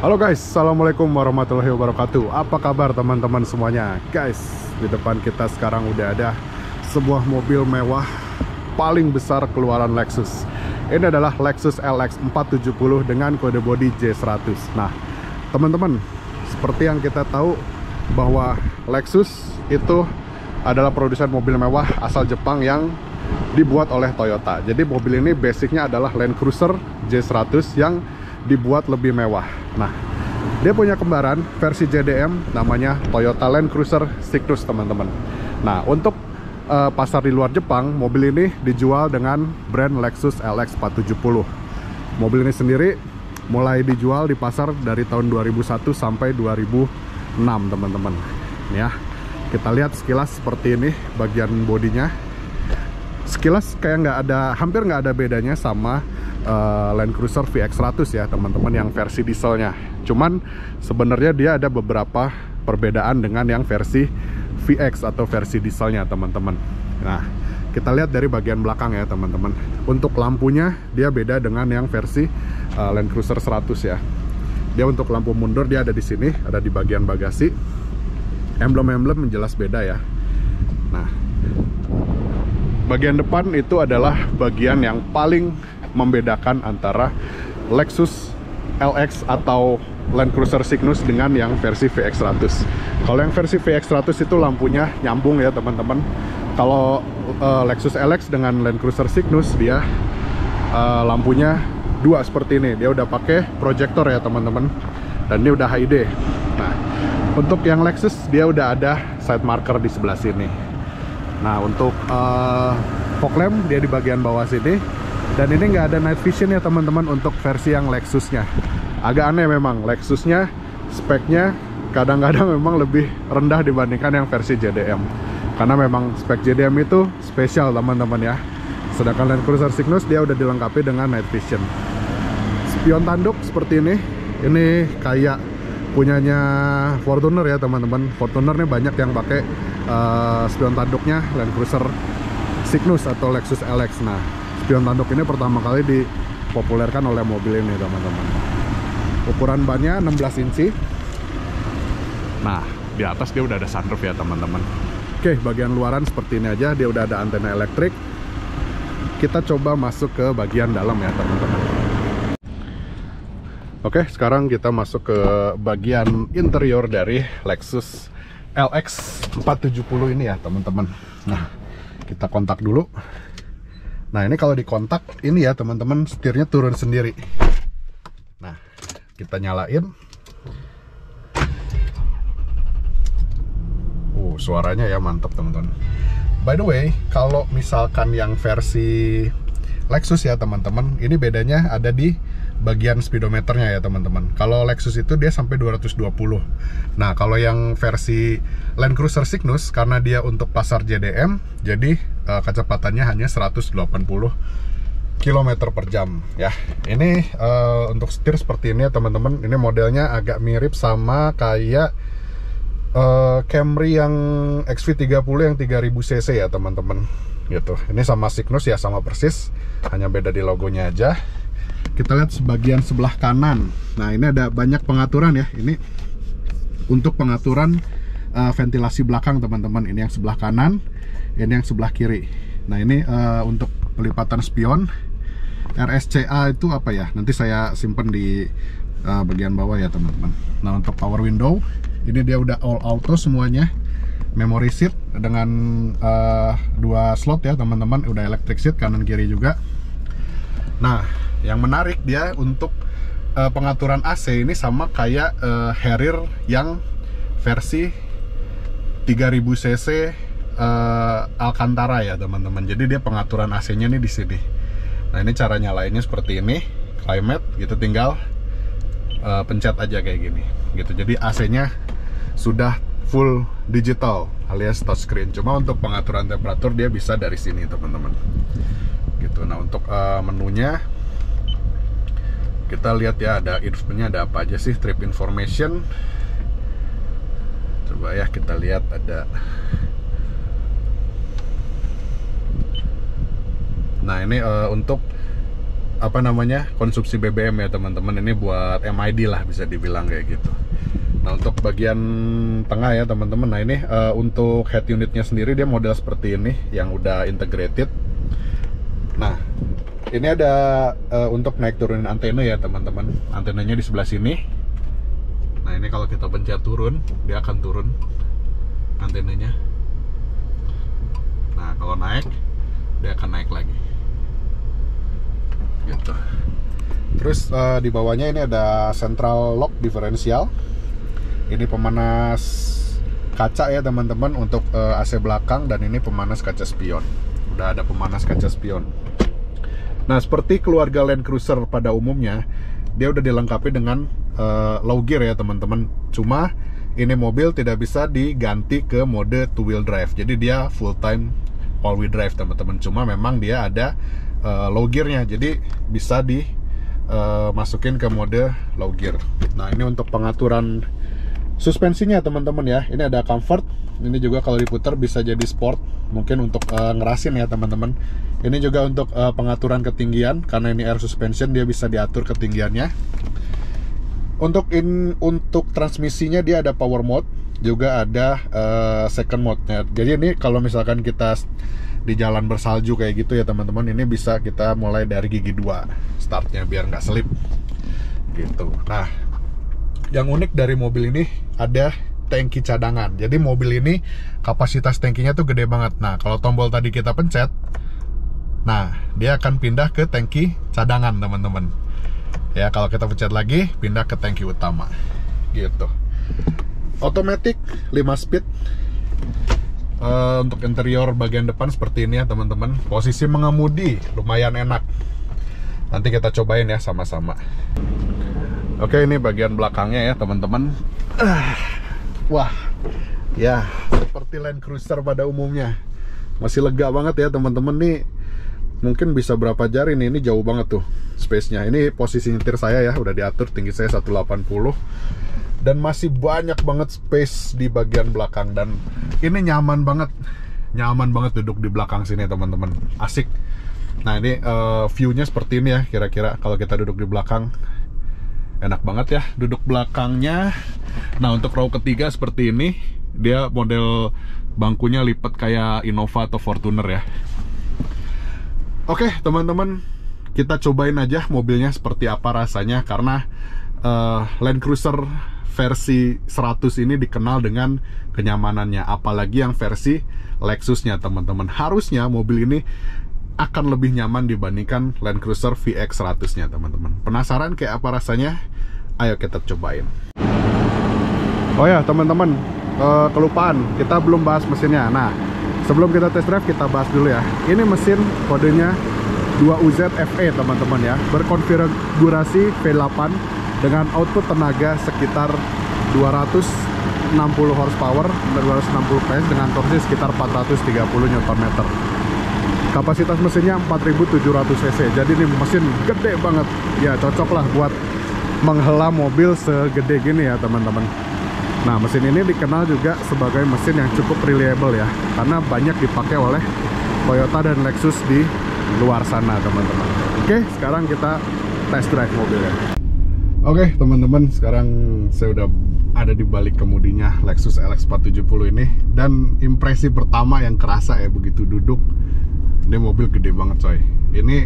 Halo guys, assalamualaikum warahmatullahi wabarakatuh. Apa kabar teman-teman semuanya? Guys, di depan kita sekarang udah ada sebuah mobil mewah paling besar keluaran Lexus. Ini adalah Lexus LX 470 dengan kode bodi J100. Nah, teman-teman, seperti yang kita tahu bahwa Lexus itu adalah produsen mobil mewah asal Jepang yang dibuat oleh Toyota. Jadi mobil ini basicnya adalah Land Cruiser J100 yang dibuat lebih mewah. Nah, dia punya kembaran versi JDM namanya Toyota Land Cruiser Cygnus, teman-teman. Nah, untuk pasar di luar Jepang, mobil ini dijual dengan brand Lexus LX 470. Mobil ini sendiri mulai dijual di pasar dari tahun 2001 sampai 2006, teman-teman. Ya, kita lihat sekilas seperti ini bagian bodinya. Sekilas kayak hampir nggak ada bedanya sama Land Cruiser VX100 ya teman-teman, yang versi dieselnya. Cuman sebenarnya dia ada beberapa perbedaan dengan yang versi VX atau versi dieselnya, teman-teman. Nah, kita lihat dari bagian belakang ya teman-teman. Untuk lampunya dia beda dengan yang versi Land Cruiser 100 ya. Dia untuk lampu mundur dia ada di sini, ada di bagian bagasi. Emblem-emblem jelas beda ya. Nah, bagian depan itu adalah bagian yang paling membedakan antara Lexus LX atau Land Cruiser Cygnus dengan yang versi VX100. Kalau yang versi VX100 itu lampunya nyambung ya teman-teman. Kalau Lexus LX dengan Land Cruiser Cygnus dia lampunya dua seperti ini. Dia udah pakai proyektor ya teman-teman, dan ini udah HID. Nah, untuk yang Lexus dia udah ada side marker di sebelah sini. Nah, untuk fog lamp dia di bagian bawah sini. Dan ini nggak ada night vision ya teman-teman untuk versi yang Lexusnya. Agak aneh memang, Lexusnya speknya kadang-kadang memang lebih rendah dibandingkan yang versi JDM. Karena memang spek JDM itu spesial teman-teman ya. Sedangkan Land Cruiser Cygnus dia udah dilengkapi dengan night vision. Spion tanduk seperti ini kayak punyanya Fortuner ya teman-teman. Fortuner nih banyak yang pakai spion tanduknya Land Cruiser Cygnus atau Lexus LX. Nah, spion tanduk ini pertama kali dipopulerkan oleh mobil ini teman-teman. Ukuran bannya 16 inci. Nah, di atas dia udah ada sunroof ya teman-teman. Oke, bagian luaran seperti ini aja. Dia udah ada antena elektrik. Kita coba masuk ke bagian dalam ya teman-teman. Oke, sekarang kita masuk ke bagian interior dari Lexus LX 470 ini ya teman-teman. Nah, kita kontak dulu. Nah, ini kalau dikontak ini ya teman-teman, setirnya turun sendiri. Nah, kita nyalain. Suaranya ya mantap teman-teman. By the way, kalau misalkan yang versi Lexus ya teman-teman, ini bedanya ada di bagian speedometernya ya teman-teman. Kalau Lexus itu dia sampai 220. Nah, kalau yang versi Land Cruiser Cygnus karena dia untuk pasar JDM, jadi kecepatannya hanya 180 km per jam ya. Ini untuk setir seperti ini ya teman-teman. Ini modelnya agak mirip sama kayak Camry yang XV30 yang 3000 cc ya teman-teman gitu. Ini sama Cygnus ya, sama persis, hanya beda di logonya aja. Kita lihat sebagian sebelah kanan. Nah, ini ada banyak pengaturan ya. Ini untuk pengaturan ventilasi belakang teman-teman. Ini yang sebelah kanan, ini yang sebelah kiri. Nah, ini untuk pelipatan spion. RSCA itu apa ya? Nanti saya simpen di bagian bawah ya teman-teman. Nah, untuk power window, ini dia udah all auto semuanya. Memory seat dengan dua slot ya teman-teman. Udah electric seat kanan kiri juga. Nah, yang menarik dia untuk pengaturan AC ini sama kayak Harrier yang versi 3000 cc Alcantara ya teman-teman. Jadi dia pengaturan AC-nya nih di sini. Nah, ini cara nyalainnya seperti ini, climate gitu, tinggal pencet aja kayak gini gitu. Jadi AC-nya sudah full digital alias touchscreen. Cuma untuk pengaturan temperatur dia bisa dari sini teman-teman. Gitu. Nah, untuk menunya kita lihat ya, ada infonya, ada apa aja sih, trip information. Coba ya kita lihat, ada. Nah, ini untuk apa namanya, konsumsi BBM ya teman-teman. Ini buat MID lah bisa dibilang kayak gitu. Nah untuk bagian tengah ya teman-teman, nah ini untuk head unitnya sendiri dia model seperti ini yang udah integrated. Nah ini ada untuk naik turunin antena ya teman-teman. Antenanya di sebelah sini. Nah ini kalau kita pencet turun, dia akan turun antenanya. Nah kalau naik, dia akan naik lagi gitu. Terus di bawahnya ini ada central lock diferensial. Ini pemanas kaca ya teman-teman untuk AC belakang, dan ini pemanas kaca spion. Udah ada pemanas kaca spion. Nah seperti keluarga Land Cruiser pada umumnya, dia udah dilengkapi dengan low gear ya teman-teman. Cuma ini mobil tidak bisa diganti ke mode two wheel drive. Jadi dia full time all wheel drive teman-teman. Cuma memang dia ada low gearnya, jadi bisa dimasukin ke mode low gear. Nah ini untuk pengaturan suspensinya teman-teman ya. Ini ada comfort. Ini juga kalau diputar bisa jadi sport, mungkin untuk ngerasin ya teman-teman. Ini juga untuk pengaturan ketinggian, karena ini air suspension, dia bisa diatur ketinggiannya. Untuk transmisinya dia ada power mode, juga ada second mode-nya. Jadi ini kalau misalkan kita di jalan bersalju kayak gitu ya teman-teman, ini bisa kita mulai dari gigi 2 startnya biar nggak selip gitu. Nah yang unik dari mobil ini ada tangki cadangan. Jadi mobil ini kapasitas tangkinya tuh gede banget. Nah kalau tombol tadi kita pencet, nah dia akan pindah ke tangki cadangan teman-teman ya. Kalau kita pencet lagi, pindah ke tangki utama gitu. Automatic 5 speed. Untuk interior bagian depan seperti ini ya teman-teman. Posisi mengemudi lumayan enak. Nanti kita cobain ya sama-sama. Oke, ini bagian belakangnya ya teman-teman. Wah, ya seperti Land Cruiser pada umumnya. Masih lega banget ya teman-teman nih. Mungkin bisa berapa jari nih, ini jauh banget tuh space-nya. Ini posisi nyetir saya ya, udah diatur, tinggi saya 180. Dan masih banyak banget space di bagian belakang. Dan ini nyaman banget duduk di belakang sini teman-teman. Asik. Nah ini view-nya seperti ini ya kira-kira kalau kita duduk di belakang. Enak banget ya duduk belakangnya. Nah untuk row ketiga seperti ini, dia model bangkunya lipat kayak Innova atau Fortuner ya. Oke teman-teman, kita cobain aja mobilnya seperti apa rasanya. Karena Land Cruiser versi 100 ini dikenal dengan kenyamanannya. Apalagi yang versi Lexusnya teman-teman. Harusnya mobil ini akan lebih nyaman dibandingkan Land Cruiser VX 100-nya teman-teman. Penasaran kayak apa rasanya? Ayo kita cobain. Oh ya teman-teman, kelupaan, kita belum bahas mesinnya. Nah sebelum kita test drive, kita bahas dulu ya. Ini mesin kodenya 2UZ FE teman-teman ya. Berkonfigurasi V8 dengan output tenaga sekitar 260 horsepower, 260 PS dengan torsi sekitar 430 Nm. Kapasitas mesinnya 4700 cc. Jadi ini mesin gede banget. Ya cocok lah buat menghela mobil segede gini ya teman-teman. Nah mesin ini dikenal juga sebagai mesin yang cukup reliable ya, karena banyak dipakai oleh Toyota dan Lexus di luar sana teman-teman. Oke, sekarang kita test drive mobilnya. Oke teman-teman, sekarang saya udah ada di balik kemudinya Lexus LX 470 ini. Dan impresi pertama yang kerasa ya begitu duduk, ini mobil gede banget coy. Ini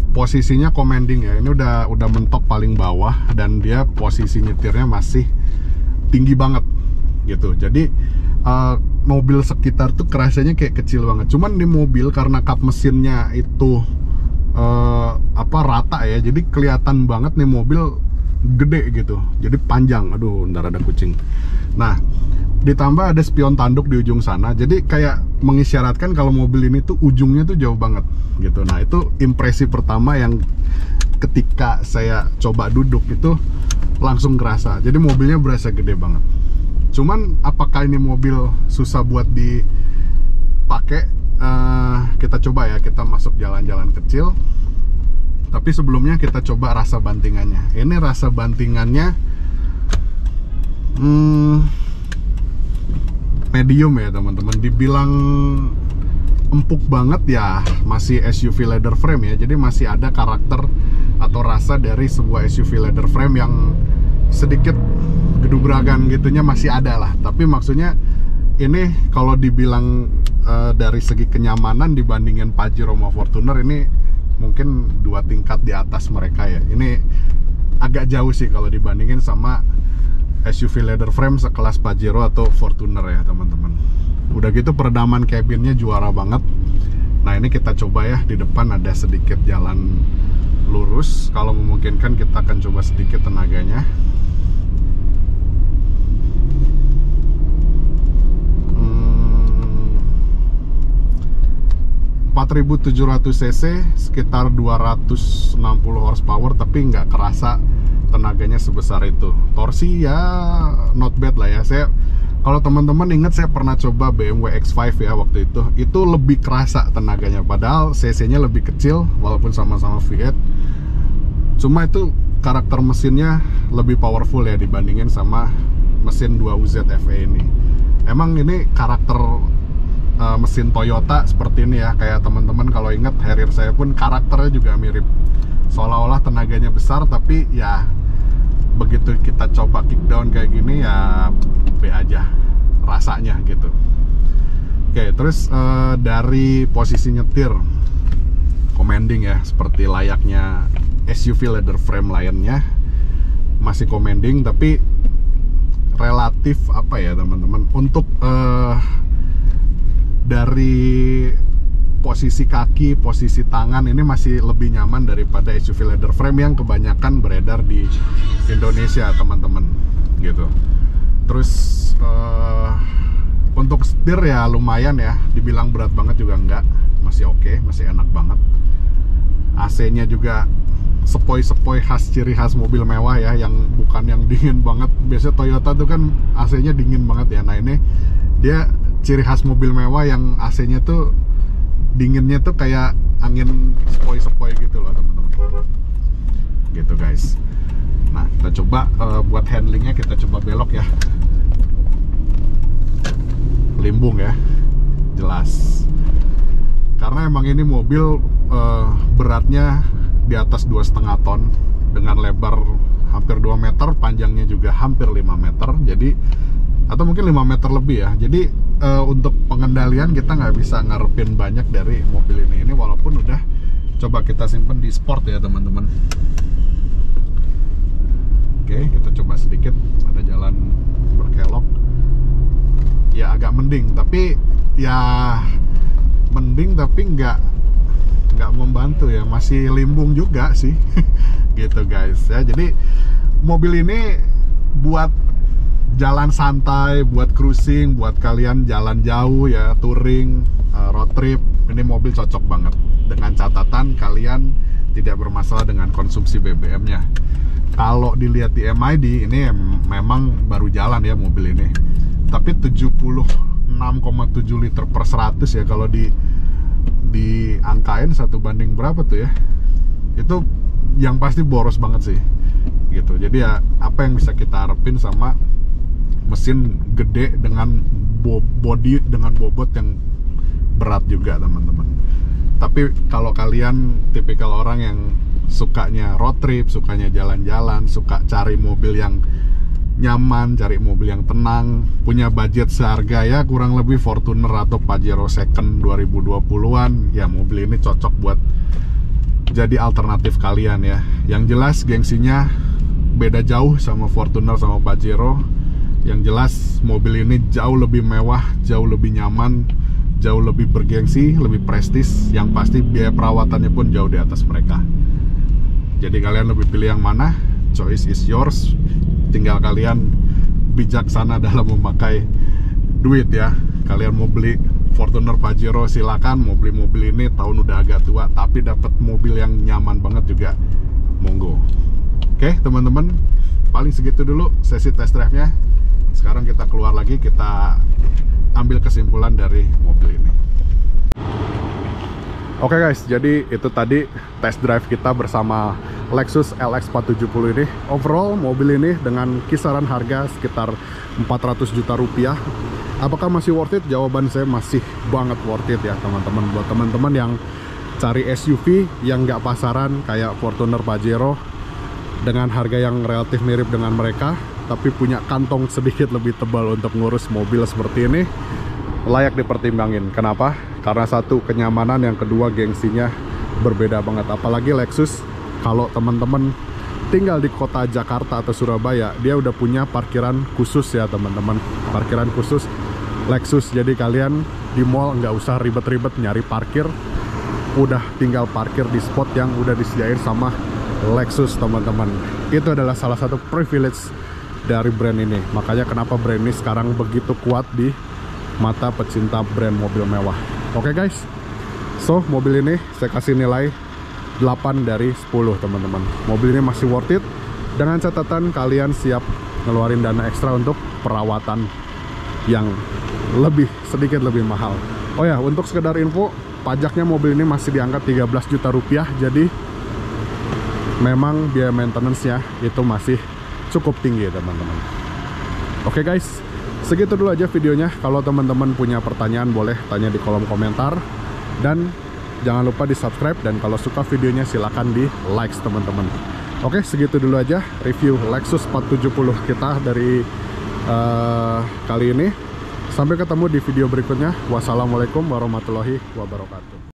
posisinya commanding ya. Ini udah mentok paling bawah, dan dia posisi nyetirnya masih tinggi banget gitu. Jadi mobil sekitar tuh kerasanya kayak kecil banget. Cuman di mobil karena kap mesinnya itu rata ya, jadi kelihatan banget nih mobil gede gitu. Jadi panjang. Aduh, ntar ada kucing. Nah ditambah ada spion tanduk di ujung sana, jadi kayak mengisyaratkan kalau mobil ini tuh ujungnya tuh jauh banget gitu. Nah itu impresi pertama yang ketika saya coba duduk itu langsung kerasa. Jadi mobilnya berasa gede banget. Cuman apakah ini mobil susah buat dipakai? Kita coba ya, kita masuk jalan-jalan kecil. Tapi sebelumnya kita coba rasa bantingannya. Ini rasa bantingannya medium ya teman-teman. Dibilang empuk banget ya masih SUV leather frame ya, jadi masih ada karakter atau rasa dari sebuah SUV leather frame yang sedikit gedubragan gitunya masih ada lah. Tapi maksudnya ini kalau dibilang dari segi kenyamanan dibandingin Pajero sama Fortuner, ini mungkin 2 tingkat di atas mereka ya. Ini agak jauh sih kalau dibandingin sama SUV leather frame sekelas Pajero atau Fortuner ya teman-teman. Udah gitu peredaman cabinnya juara banget. Nah ini kita coba ya, di depan ada sedikit jalan lurus. Kalau memungkinkan kita akan coba sedikit tenaganya. 4700 cc, sekitar 260 horsepower, tapi nggak kerasa tenaganya sebesar itu. Torsi ya not bad lah ya. Saya, kalau teman-teman ingat, saya pernah coba BMW X5 ya waktu itu lebih kerasa tenaganya, padahal cc-nya lebih kecil walaupun sama-sama V8. Cuma itu karakter mesinnya lebih powerful ya dibandingin sama mesin 2UZ FE ini. Emang ini karakter mesin Toyota seperti ini ya, kayak teman-teman kalau ingat Harrier saya pun karakternya juga mirip, seolah-olah tenaganya besar, tapi ya begitu kita coba kickdown kayak gini ya B aja rasanya gitu. Oke, terus dari posisi nyetir commanding ya, seperti layaknya SUV leather frame lainnya, masih commanding, tapi relatif apa ya teman-teman, untuk dari posisi kaki, posisi tangan ini masih lebih nyaman daripada SUV leather frame yang kebanyakan beredar di Indonesia teman-teman gitu. Terus untuk setir ya lumayan ya, dibilang berat banget juga enggak, masih oke, masih enak banget. AC-nya juga sepoi-sepoi khas, ciri khas mobil mewah ya, yang bukan yang dingin banget. Biasanya Toyota tuh kan AC-nya dingin banget ya. Nah ini dia ciri khas mobil mewah yang AC-nya tuh dinginnya tuh kayak angin sepoi-sepoi gitu loh teman-teman. Gitu guys. Nah kita coba buat handlingnya, kita coba belok ya. Limbung ya, jelas. Karena emang ini mobil beratnya di atas 2,5 ton dengan lebar hampir 2 meter, panjangnya juga hampir 5 meter. Jadi, atau mungkin 5 meter lebih ya. Jadi untuk pengendalian kita nggak bisa ngarepin banyak dari mobil ini. Ini walaupun udah coba kita simpen di sport ya teman-teman. Oke, kita coba sedikit, ada jalan berkelok. Ya agak mending, tapi ya mending tapi nggak membantu ya, masih limbung juga sih. Gitu guys ya. Jadi mobil ini buat jalan santai, buat cruising, buat kalian jalan jauh ya, touring, road trip, ini mobil cocok banget. Dengan catatan kalian tidak bermasalah dengan konsumsi BBM-nya. Kalau dilihat di MID, ini memang baru jalan ya mobil ini, tapi 76,7 liter per 100 ya. Kalau diangkain 1 banding berapa tuh ya, itu yang pasti boros banget sih gitu. Jadi ya apa yang bisa kita harapin sama mesin gede dengan body dengan bobot yang berat juga teman-teman. Tapi kalau kalian tipikal orang yang sukanya road trip, sukanya jalan-jalan, suka cari mobil yang nyaman, cari mobil yang tenang, punya budget seharga ya kurang lebih Fortuner atau Pajero second 2020-an, ya mobil ini cocok buat jadi alternatif kalian ya. Yang jelas gengsinya beda jauh sama Fortuner sama Pajero. Yang jelas mobil ini jauh lebih mewah, jauh lebih nyaman, jauh lebih bergengsi, lebih prestis. Yang pasti biaya perawatannya pun jauh di atas mereka. Jadi kalian lebih pilih yang mana? Choice is yours. Tinggal kalian bijaksana dalam memakai duit ya. Kalian mau beli Fortuner, Pajero silakan. Mau beli mobil ini tahun udah agak tua tapi dapat mobil yang nyaman banget juga, monggo. Oke teman-teman, paling segitu dulu sesi test drive-nya. Sekarang kita keluar lagi, kita ambil kesimpulan dari mobil ini. Oke guys, jadi itu tadi test drive kita bersama Lexus LX 470 ini. Overall mobil ini dengan kisaran harga sekitar 400 juta rupiah. Apakah masih worth it? Jawaban saya masih banget worth it ya teman-teman. Buat teman-teman yang cari SUV yang nggak pasaran kayak Fortuner, Pajero dengan harga yang relatif mirip dengan mereka, tapi punya kantong sedikit lebih tebal untuk ngurus mobil seperti ini, layak dipertimbangin. Kenapa? Karena satu, kenyamanan, yang kedua, gengsinya berbeda banget. Apalagi Lexus, kalau teman-teman tinggal di kota Jakarta atau Surabaya, dia udah punya parkiran khusus ya teman-teman. Parkiran khusus Lexus, jadi kalian di mall nggak usah ribet-ribet nyari parkir, udah tinggal parkir di spot yang udah disediain sama Lexus teman-teman. Itu adalah salah satu privilege dari brand ini. Makanya kenapa brand ini sekarang begitu kuat di mata pecinta brand mobil mewah. Oke guys, so mobil ini saya kasih nilai 8 dari 10 teman-teman. Mobil ini masih worth it, dengan catatan kalian siap ngeluarin dana ekstra untuk perawatan yang sedikit lebih mahal. Oh ya, untuk sekedar info, pajaknya mobil ini masih diangkat 13 juta rupiah. Jadi memang biaya maintenance-nya itu masih cukup tinggi teman-teman. Oke guys, segitu dulu aja videonya. Kalau teman-teman punya pertanyaan boleh tanya di kolom komentar. Dan jangan lupa di subscribe, dan kalau suka videonya silahkan di like teman-teman. Oke, segitu dulu aja review Lexus 470 kita dari kali ini. Sampai ketemu di video berikutnya. Wassalamualaikum warahmatullahi wabarakatuh.